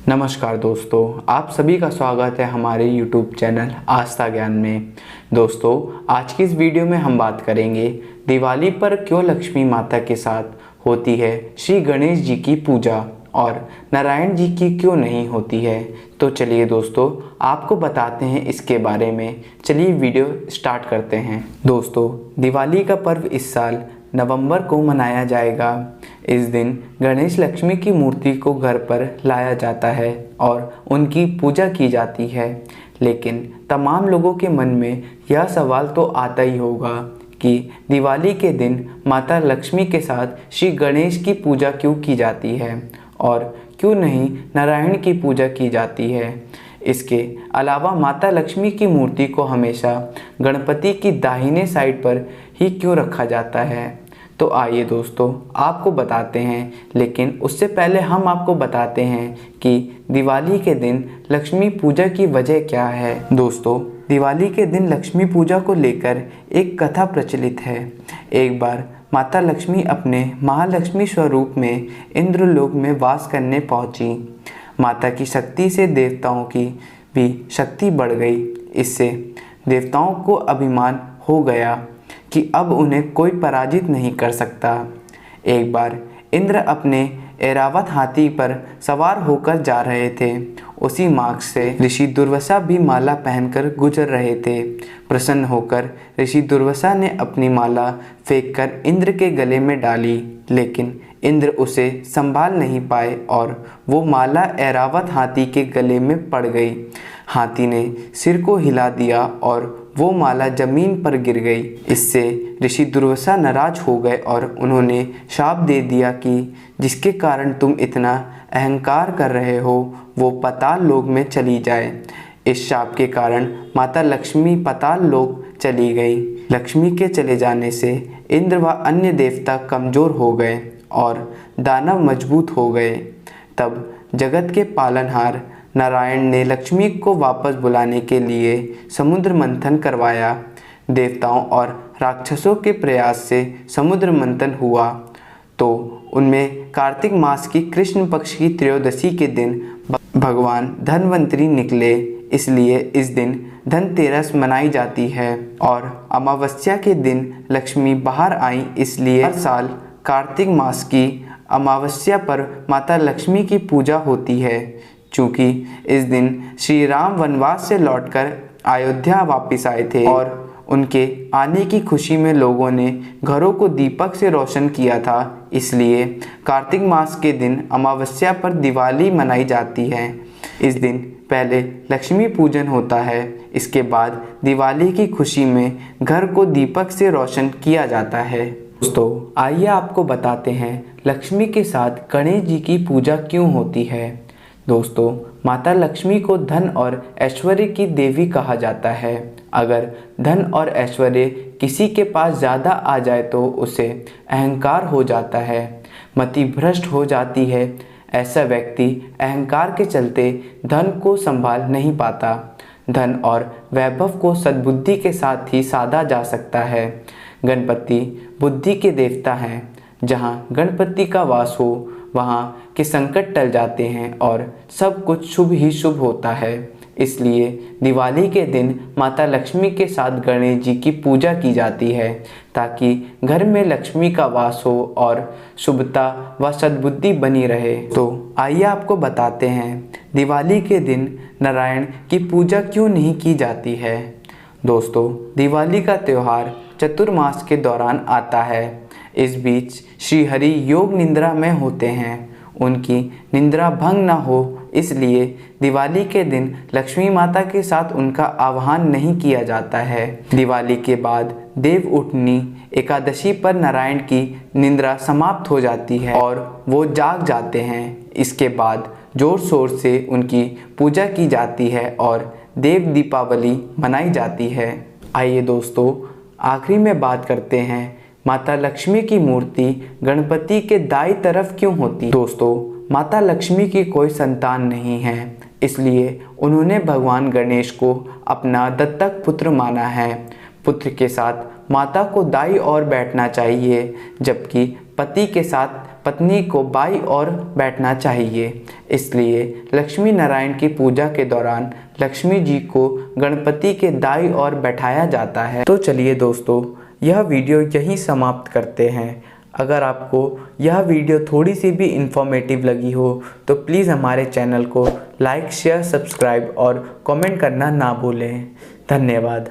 नमस्कार दोस्तों, आप सभी का स्वागत है हमारे YouTube चैनल आस्था ज्ञान में। दोस्तों, आज की इस वीडियो में हम बात करेंगे दिवाली पर क्यों लक्ष्मी माता के साथ होती है श्री गणेश जी की पूजा और नारायण जी की क्यों नहीं होती है। तो चलिए दोस्तों, आपको बताते हैं इसके बारे में। चलिए वीडियो स्टार्ट करते हैं। दोस्तों, दिवाली का पर्व इस साल नवंबर को मनाया जाएगा। इस दिन गणेश लक्ष्मी की मूर्ति को घर पर लाया जाता है और उनकी पूजा की जाती है। लेकिन तमाम लोगों के मन में यह सवाल तो आता ही होगा कि दिवाली के दिन माता लक्ष्मी के साथ श्री गणेश की पूजा क्यों की जाती है और क्यों नहीं नारायण की पूजा की जाती है। इसके अलावा माता लक्ष्मी की मूर्ति को हमेशा गणपति की दाहिने साइड पर ही क्यों रखा जाता है। तो आइए दोस्तों, आपको बताते हैं। लेकिन उससे पहले हम आपको बताते हैं कि दिवाली के दिन लक्ष्मी पूजा की वजह क्या है। दोस्तों, दिवाली के दिन लक्ष्मी पूजा को लेकर एक कथा प्रचलित है। एक बार माता लक्ष्मी अपने महालक्ष्मी स्वरूप में इंद्रलोक में वास करने पहुंची। माता की शक्ति से देवताओं की भी शक्ति बढ़ गई। इससे देवताओं को अभिमान हो गया कि अब उन्हें कोई पराजित नहीं कर सकता। एक बार इंद्र अपने ऐरावत हाथी पर सवार होकर जा रहे थे। उसी मार्ग से ऋषि दुर्वासा भी माला पहनकर गुजर रहे थे। प्रसन्न होकर ऋषि दुर्वासा ने अपनी माला फेंककर इंद्र के गले में डाली, लेकिन इंद्र उसे संभाल नहीं पाए और वो माला ऐरावत हाथी के गले में पड़ गई। हाथी ने सिर को हिला दिया और वो माला जमीन पर गिर गई। इससे ऋषि दुर्वासा नाराज हो गए और उन्होंने शाप दे दिया कि जिसके कारण तुम इतना अहंकार कर रहे हो वो पाताल लोक में चली जाए। इस शाप के कारण माता लक्ष्मी पाताल लोक चली गई। लक्ष्मी के चले जाने से इंद्र व अन्य देवता कमज़ोर हो गए और दानव मजबूत हो गए। तब जगत के पालनहार नारायण ने लक्ष्मी को वापस बुलाने के लिए समुद्र मंथन करवाया। देवताओं और राक्षसों के प्रयास से समुद्र मंथन हुआ तो उनमें कार्तिक मास की कृष्ण पक्ष की त्रयोदशी के दिन भगवान धन्वंतरी निकले। इसलिए इस दिन धनतेरस मनाई जाती है और अमावस्या के दिन लक्ष्मी बाहर आई। इसलिए हर साल कार्तिक मास की अमावस्या पर माता लक्ष्मी की पूजा होती है। चूँकि इस दिन श्री राम वनवास से लौटकर अयोध्या वापस आए थे और उनके आने की खुशी में लोगों ने घरों को दीपक से रोशन किया था, इसलिए कार्तिक मास के दिन अमावस्या पर दिवाली मनाई जाती है। इस दिन पहले लक्ष्मी पूजन होता है, इसके बाद दिवाली की खुशी में घर को दीपक से रोशन किया जाता है। दोस्तों, आइए आपको बताते हैं लक्ष्मी के साथ गणेश जी की पूजा क्यों होती है। दोस्तों, माता लक्ष्मी को धन और ऐश्वर्य की देवी कहा जाता है। अगर धन और ऐश्वर्य किसी के पास ज़्यादा आ जाए तो उसे अहंकार हो जाता है, मति भ्रष्ट हो जाती है। ऐसा व्यक्ति अहंकार के चलते धन को संभाल नहीं पाता। धन और वैभव को सद्बुद्धि के साथ ही साधा जा सकता है। गणपति बुद्धि के देवता हैं। जहाँ गणपति का वास हो वहाँ के संकट टल जाते हैं और सब कुछ शुभ ही शुभ होता है। इसलिए दिवाली के दिन माता लक्ष्मी के साथ गणेश जी की पूजा की जाती है ताकि घर में लक्ष्मी का वास हो और शुभता व सद्बुद्धि बनी रहे। तो आइए आपको बताते हैं दिवाली के दिन नारायण की पूजा क्यों नहीं की जाती है। दोस्तों, दिवाली का त्यौहार चतुर्मास के दौरान आता है। इस बीच श्री हरि योग निद्रा में होते हैं। उनकी निद्रा भंग न हो इसलिए दिवाली के दिन लक्ष्मी माता के साथ उनका आह्वान नहीं किया जाता है। दिवाली के बाद देव उठनी एकादशी पर नारायण की निद्रा समाप्त हो जाती है और वो जाग जाते हैं। इसके बाद जोर शोर से उनकी पूजा की जाती है और देव दीपावली मनाई जाती है। आइए दोस्तों, आखिरी में बात करते हैं माता लक्ष्मी की मूर्ति गणपति के दाईं तरफ क्यों होती। दोस्तों, माता लक्ष्मी की कोई संतान नहीं है, इसलिए उन्होंने भगवान गणेश को अपना दत्तक पुत्र माना है। पुत्र के साथ माता को दाईं ओर बैठना चाहिए, जबकि पति के साथ पत्नी को बाईं ओर बैठना चाहिए। इसलिए लक्ष्मी नारायण की पूजा के दौरान लक्ष्मी जी को गणपति के दाईं ओर बैठाया जाता है। तो चलिए दोस्तों, यह वीडियो यहीं समाप्त करते हैं। अगर आपको यह वीडियो थोड़ी सी भी इंफॉर्मेटिव लगी हो तो प्लीज़ हमारे चैनल को लाइक, शेयर, सब्सक्राइब और कमेंट करना ना भूलें। धन्यवाद।